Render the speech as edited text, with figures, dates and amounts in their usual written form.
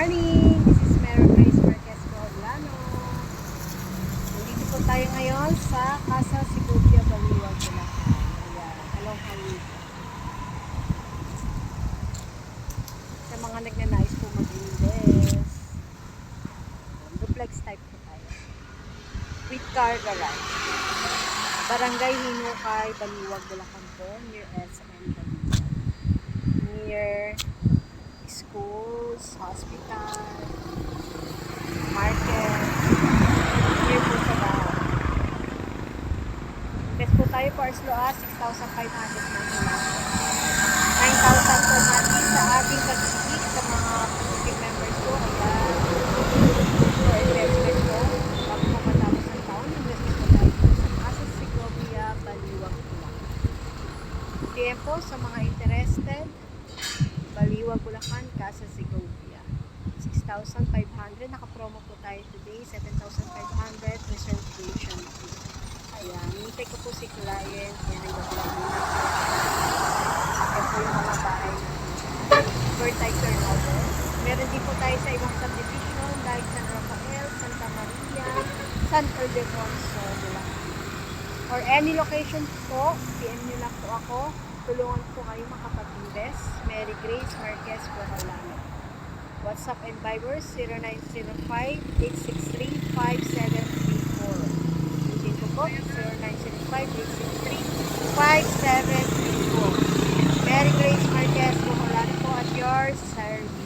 morning! This is Mary Grace Marquez Poblano. Nandito po tayo ngayon sa Casa Segovia, Baliwag, Bulacan. Ayan, along highway. Sa mga nagnanais po mag-invest, duplex type po tayo. With car garage. Barangay Hinukay, Baliwag, Bulacan po, near SM Baliwag. Near schools, hospital, market, near po sa bahay. Invest po tayo for as low as 6,500 natin lang. 9,000 po natin sa ating pag-ibig sa mga team members ko. Ayan. For investment po, bago po matapos ng taon, invest po tayo sa Casa Segovia, Baliwag, Bulacan. DM po sa mga interested, Baliwag, Bulacan, Casa Segovia. 6,500. Naka-promo po tayo today. 7,500 reservation fee. Ayan. Hintay ko po si client. Yan ang gagawin muna. Yan po yung mga bahay natin. For type turnover. Meron din po tayo sa ibang subdivision like San Rafael, Santa Maria, San Ildefonso, Bulacan. Or any location po, PM nyo lang po ako. Tulungan po kayo makapag-invest. Mary Grace Marquez Poblano. WhatsApp and Viber 0905-863-5734. Ulitin ko po 0905-863-5734. Mary Grace Marquez Poblano po at your service.